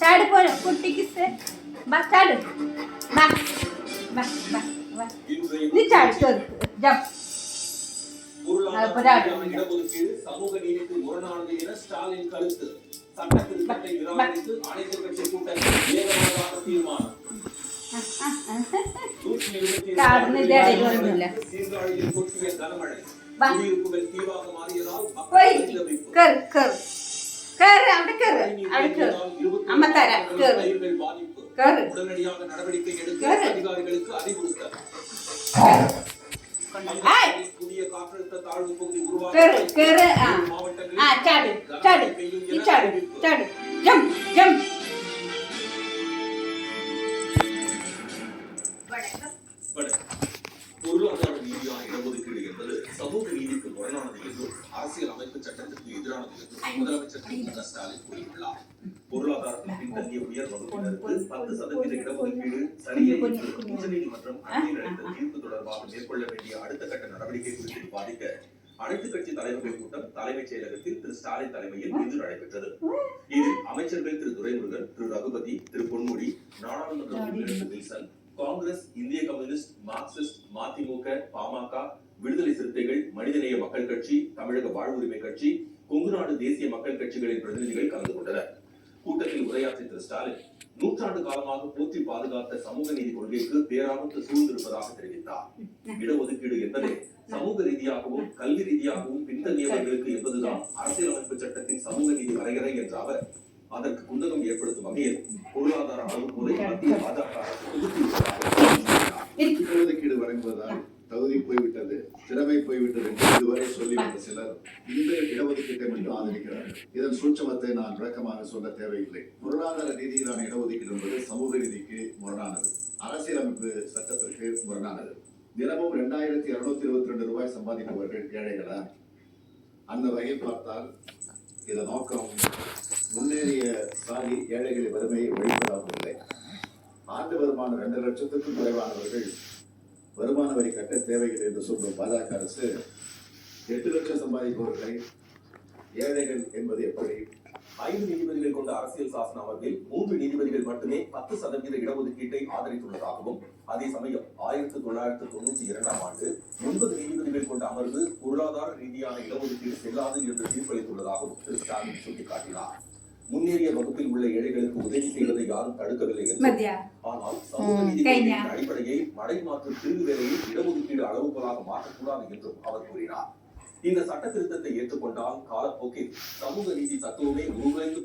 चाड़ पर कुट्टी किससे बस चाड़ बस बस बस बस नहीं चाड़ चल जब இடஒதுக்கீடு சமூக நீதிக்கு முரணானது என ஸ்டாலின் கருத்து. சட்ட திருத்தத்தை நிராகரித்து அனைத்து கட்சி கூட்டத்தில் ஏகமனதாக தீர்மானம். சீர்காழியில் கொட்டிய கனமழை குடியிருப்புகள் தீவாக மாறியதால் உடனடியாக நடவடிக்கை எடுக்க அதிகாரிகளுக்கு அறிவுறுத்தல். புதிய காற்றழுத்த தாழ்வு பகுதி பொருளாதார ரீதியான இடஒதுக்கீடு என்பது சமூக நீதிக்கு முரணானது என்றும் அரசியல் அமைப்பு சட்டத்திற்கு எதிரானது என்றும் முதலமைச்சர் மு.க. ஸ்டாலின் கூறியுள்ளார். பொருளாதாரத்தில் பின்தங்கிய உயர் வகுப்பினருக்கு 10% இடஒதுக்கீடு சரியே என்று உச்சநீதிமன்றம் அண்மையில் அளித்த தீர்ப்பு தொடர்பாக மேற்கொள்ள வேண்டிய அடுத்த கட்ட நடவடிக்கை குறித்து விவாதிக்க அனைத்து கட்சி தலைவர்கள் கூட்டம் தலைமைச் செயலகத்தில் திரு ஸ்டாலின் தலைமையில் இன்று நடைபெற்றது. இதில் அமைச்சர்கள் திரு துரைமுருகன், திரு ரகுபதி, திரு பொன்முடி, நாடாளுமன்ற உறுப்பினர் திரு வில்சன், காங்கிரஸ், இந்திய கம்யூனிஸ்ட், மார்க்சிஸ்ட், மதிமுக, பாமக, விடுதலை சிறுத்தைகள், மனிதநேய மக்கள் கட்சி, தமிழக வாழ்வுரிமை கட்சி, கொங்குநாடு தேசிய மக்கள் கட்சிகளின் பிரதிநிதிகள் கலந்து கொண்டனர். கூட்டத்தில் உரையாற்றிய திரு ஸ்டாலின் நூற்றாண்டு காலமாக போற்றி பாதுகாத்த சமூக நீதி கொள்கைக்கு பேராபத்து சூழ்ந்திருப்பதாக தெரிவித்தார். இடஒதுக்கீடு என்பதே சமூக ரீதியாகவும் கல்வி ரீதியாகவும் பின்தங்கியவர்களுக்கு என்பதுதான் அரசியலமைப்பு சட்டத்தின் சமூக நீதி வரையறை என்ற அவர் அதற்கு குந்தகம் ஏற்படுத்தும் வகையில் பொருளாதார அளவுகோலை மத்திய பாஜக இடஒதுக்கீடு வழங்குவதால் தகுதி போய்விட்டது, திறமை போய்விட்டது என்று இதுவரை சொல்லி வந்த சிலர் இந்த இடஒதுக்கீட்டை மட்டும் ஆதரிக்கிறார்கள். இதன் சூட்சமத்தை நான் விளக்கமாக சொல்ல தேவையில்லை. பொருளாதார ரீதியிலான இடஒதுக்கீடு என்பது சமூக நீதிக்கு முரணானது, அரசியலமைப்பு சட்டத்திற்கு முரணானது. தினமும் 2222 ரூபாய் சம்பாதிப்பவர்கள் ஏழைகளா? அந்த வகையில் பார்த்தால் இதன் நோக்கம் முன்னேறிய சாதி ஏழைகளின் வறுமையை ஒழிப்பதாகவும் இல்லை. ஆண்டு வருமானம் 2 லட்சத்துக்கும் குறைவானவர்கள் வருமான வரி கட்ட தேவைகள் என்று சொல்லும் பாஜக அரசு 8 லட்சம் சம்பாதிப்பவர்களை ஏழைகள் என்பது எப்படி? 5 நீதிபதிகள் கொண்ட அரசியல் சாசன அமர்வில் 3 நீதிபதிகள் மட்டுமே 10% இடஒதுக்கீட்டை ஆதரித்துள்ளதாகவும், அதே சமயம் 1992ஆம் ஆண்டு 9 நீதிபதிகள் கொண்ட அமர்வு பொருளாதார ரீதியான இடஒதுக்கீடு செல்லாது என்று தீர்ப்பளித்துள்ளதாகவும் திரு ஸ்டாலின் சுட்டிக்காட்டினார். முன்னேறிய வகுப்பில் உள்ள ஏழைகளுக்கு உதவி செய்வதை யாரும் தடுக்கவில்லை என்றும், ஆனால் சமூக நீதி அடிப்படையை மடை மாற்று தீர்வு வேலையில் இடஒதுக்கீடு அளவுகோலாக மாற்றக்கூடாது என்றும் அவர் கூறினார். இந்த சட்ட திருத்தத்தை ஏற்றுக்கொண்டால் காலப்போக்கில் சமூக நீதி தத்துவமே உருகுலைந்து